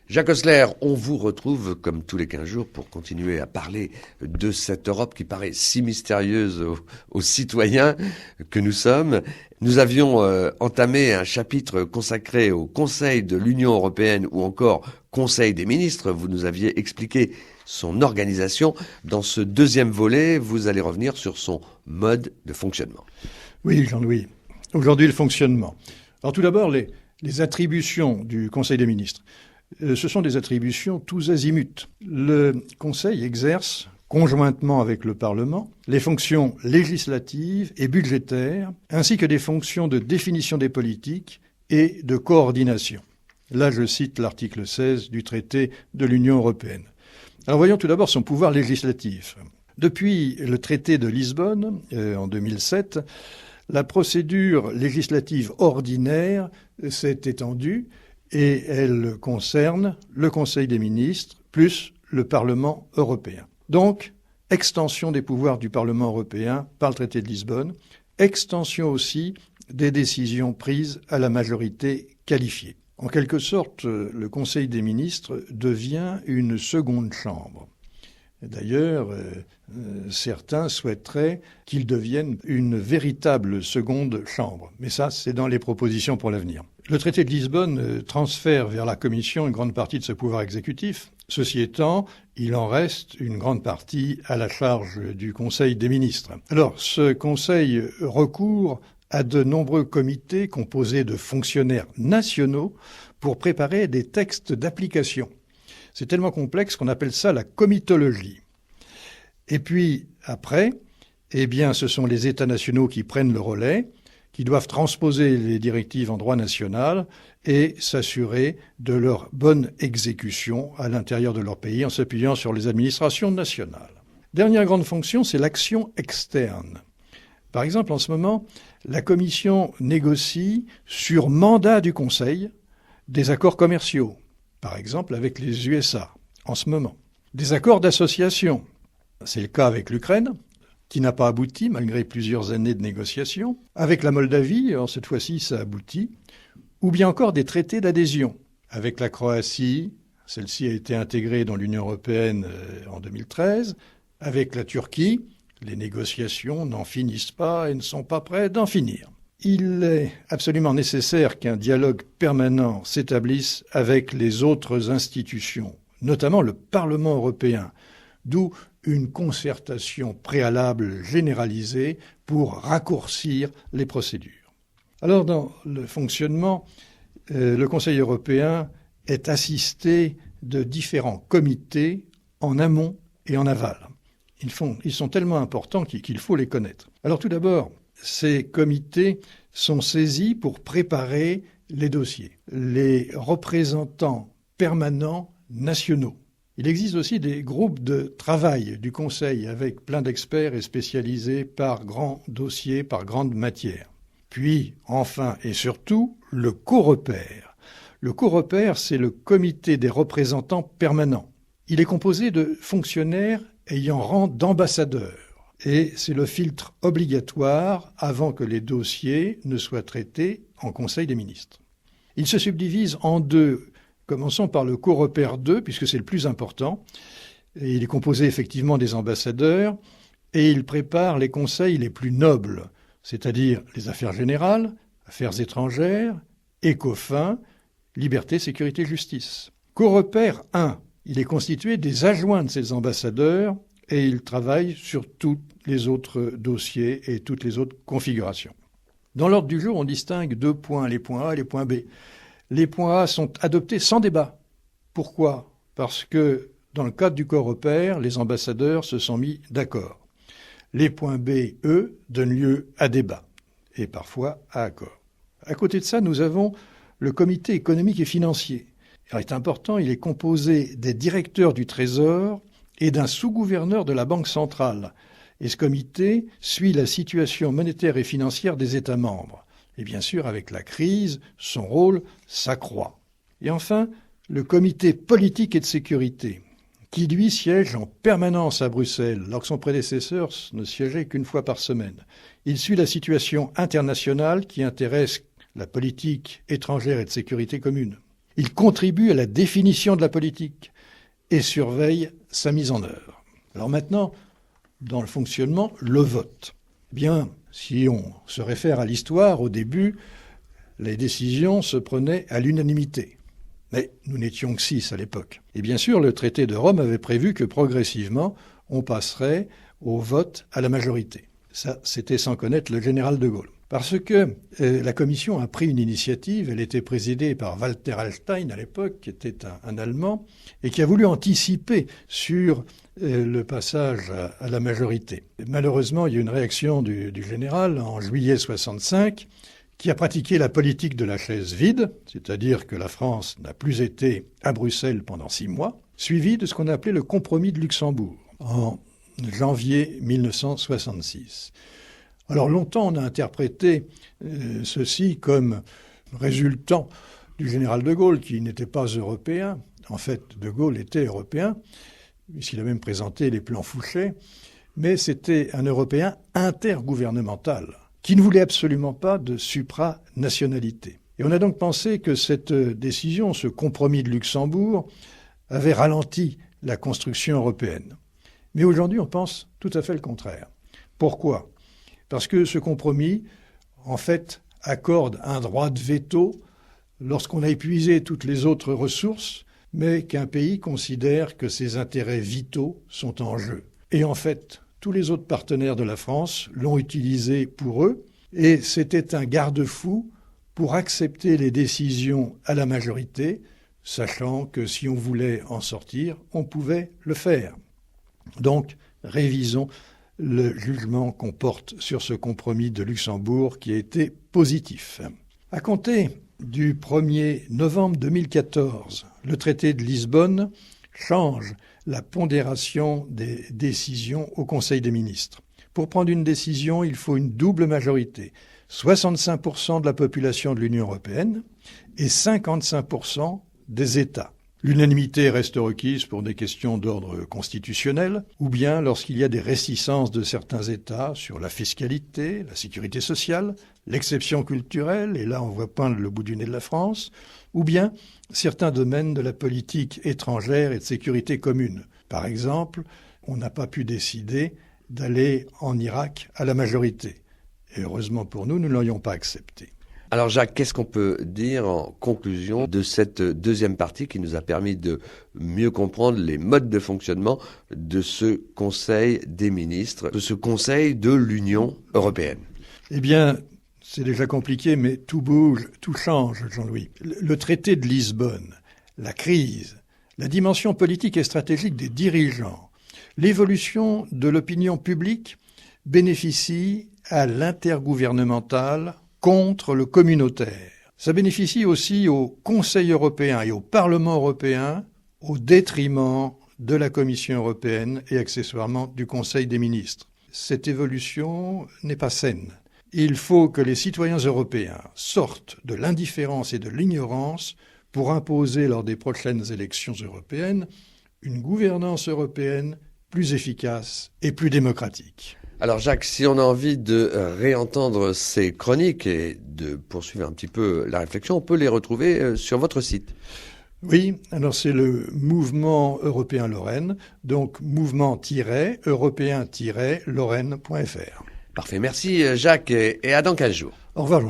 Jacques Osler, on vous retrouve comme tous les 15 jours pour continuer à parler de cette Europe qui paraît si mystérieuse aux citoyens que nous sommes. Nous avions entamé un chapitre consacré au Conseil de l'Union européenne ou encore Conseil des ministres. Vous nous aviez expliqué son organisation. Dans ce deuxième volet, vous allez revenir sur son mode de fonctionnement. Oui, Jean-Louis. Aujourd'hui, le fonctionnement. Alors tout d'abord, les attributions du Conseil des ministres. Ce sont des attributions tous azimuts. Le Conseil exerce, conjointement avec le Parlement, les fonctions législatives et budgétaires, ainsi que des fonctions de définition des politiques et de coordination. Là, je cite l'article 16 du traité de l'Union européenne. Alors voyons tout d'abord son pouvoir législatif. Depuis le traité de Lisbonne, en 2007, la procédure législative ordinaire s'est étendue et elle concerne le Conseil des ministres plus le Parlement européen. Donc, extension des pouvoirs du Parlement européen par le traité de Lisbonne, extension aussi des décisions prises à la majorité qualifiée. En quelque sorte, le Conseil des ministres devient une seconde chambre. D'ailleurs, certains souhaiteraient qu'il devienne une véritable seconde chambre. Mais ça, c'est dans les propositions pour l'avenir. Le traité de Lisbonne transfère vers la Commission une grande partie de ce pouvoir exécutif. Ceci étant, il en reste une grande partie à la charge du Conseil des ministres. Alors, ce Conseil recourt à de nombreux comités composés de fonctionnaires nationaux pour préparer des textes d'application. C'est tellement complexe qu'on appelle ça la comitologie. Et puis, après, ce sont les États nationaux qui prennent le relais, qui doivent transposer les directives en droit national et s'assurer de leur bonne exécution à l'intérieur de leur pays en s'appuyant sur les administrations nationales. Dernière grande fonction, c'est l'action externe. Par exemple, en ce moment, la Commission négocie sur mandat du Conseil des accords commerciaux, par exemple avec les USA, en ce moment. Des accords d'association, c'est le cas avec l'Ukraine, qui n'a pas abouti malgré plusieurs années de négociations. Avec la Moldavie, alors cette fois-ci ça aboutit. Ou bien encore des traités d'adhésion. Avec la Croatie, celle-ci a été intégrée dans l'Union européenne en 2013. Avec la Turquie, les négociations n'en finissent pas et ne sont pas prêtes d'en finir. Il est absolument nécessaire qu'un dialogue permanent s'établisse avec les autres institutions, notamment le Parlement européen, d'où une concertation préalable généralisée pour raccourcir les procédures. Alors, dans le fonctionnement, le Conseil européen est assisté de différents comités en amont et en aval. Ils sont tellement importants qu'il faut les connaître. Alors tout d'abord, ces comités sont saisis pour préparer les dossiers. Les représentants permanents nationaux. Il existe aussi des groupes de travail du Conseil avec plein d'experts et spécialisés par grands dossiers, par grandes matières. Puis, enfin et surtout, le COREPER. Le COREPER, c'est le comité des représentants permanents. Il est composé de fonctionnaires ayant rang d'ambassadeurs. Et c'est le filtre obligatoire avant que les dossiers ne soient traités en Conseil des ministres. Il se subdivise en deux. Commençons par le COREPER 2, puisque c'est le plus important. Et il est composé effectivement des ambassadeurs et il prépare les conseils les plus nobles, c'est-à-dire les affaires générales, affaires étrangères, ECOFIN, liberté, sécurité, justice. COREPER 1, il est constitué des adjoints de ces ambassadeurs et il travaille sur tous les autres dossiers et toutes les autres configurations. Dans l'ordre du jour, on distingue deux points, les points A et les points B. Les points A sont adoptés sans débat. Pourquoi ? Parce que dans le cadre du COREPER, les ambassadeurs se sont mis d'accord. Les points B, eux, donnent lieu à débat et parfois à accord. À côté de ça, nous avons le comité économique et financier. Alors, il est important, il est composé des directeurs du Trésor et d'un sous-gouverneur de la Banque centrale. Et ce comité suit la situation monétaire et financière des États membres. Et bien sûr, avec la crise, son rôle s'accroît. Et enfin, le comité politique et de sécurité, qui lui siège en permanence à Bruxelles, alors que son prédécesseur ne siégeait qu'une fois par semaine. Il suit la situation internationale qui intéresse la politique étrangère et de sécurité commune. Il contribue à la définition de la politique et surveille sa mise en œuvre. Alors maintenant, dans le fonctionnement, le vote. Bien, si on se réfère à l'histoire, au début, les décisions se prenaient à l'unanimité. Mais nous n'étions que 6 à l'époque. Et bien sûr, le traité de Rome avait prévu que progressivement, on passerait au vote à la majorité. Ça, c'était sans connaître le général de Gaulle. Parce que la commission a pris une initiative, elle était présidée par Walter Hallstein à l'époque, qui était un Allemand, et qui a voulu anticiper sur le passage à la majorité. Et malheureusement, il y a eu une réaction du général en juillet 65, qui a pratiqué la politique de la chaise vide, c'est-à-dire que la France n'a plus été à Bruxelles pendant 6 mois, suivi de ce qu'on a appelé le compromis de Luxembourg, en janvier 1966. Alors longtemps, on a interprété ceci comme résultant du général de Gaulle, qui n'était pas européen. En fait, de Gaulle était européen, puisqu'il a même présenté les plans Fouché, mais c'était un Européen intergouvernemental, qui ne voulait absolument pas de supranationalité. Et on a donc pensé que cette décision, ce compromis de Luxembourg, avait ralenti la construction européenne. Mais aujourd'hui, on pense tout à fait le contraire. Pourquoi ? Parce que ce compromis, en fait, accorde un droit de veto lorsqu'on a épuisé toutes les autres ressources, mais qu'un pays considère que ses intérêts vitaux sont en jeu. Et en fait, tous les autres partenaires de la France l'ont utilisé pour eux, et c'était un garde-fou pour accepter les décisions à la majorité, sachant que si on voulait en sortir, on pouvait le faire. Donc, révisons le jugement qu'on porte sur ce compromis de Luxembourg qui a été positif. À compter du 1er novembre 2014, le traité de Lisbonne change la pondération des décisions au Conseil des ministres. Pour prendre une décision, il faut une double majorité, 65% de la population de l'Union européenne et 55% des États. L'unanimité reste requise pour des questions d'ordre constitutionnel, ou bien lorsqu'il y a des réticences de certains États sur la fiscalité, la sécurité sociale, l'exception culturelle, et là on voit poindre le bout du nez de la France, ou bien certains domaines de la politique étrangère et de sécurité commune. Par exemple, on n'a pas pu décider d'aller en Irak à la majorité. Et heureusement pour nous, nous ne l'aurions pas accepté. Alors Jacques, qu'est-ce qu'on peut dire en conclusion de cette deuxième partie qui nous a permis de mieux comprendre les modes de fonctionnement de ce Conseil des ministres, de ce Conseil de l'Union européenne? Eh bien, c'est déjà compliqué, mais tout bouge, tout change, Jean-Louis. Le traité de Lisbonne, la crise, la dimension politique et stratégique des dirigeants, l'évolution de l'opinion publique bénéficient à l'intergouvernemental contre le communautaire. Ça bénéficie aussi au Conseil européen et au Parlement européen au détriment de la Commission européenne et accessoirement du Conseil des ministres. Cette évolution n'est pas saine. Il faut que les citoyens européens sortent de l'indifférence et de l'ignorance pour imposer lors des prochaines élections européennes une gouvernance européenne plus efficace et plus démocratique. Alors Jacques, si on a envie de réentendre ces chroniques et de poursuivre un petit peu la réflexion, on peut les retrouver sur votre site. Oui, alors c'est le Mouvement Européen Lorraine, donc mouvement-européen-lorraine.fr. Parfait, merci Jacques et à dans 15 jours. Au revoir.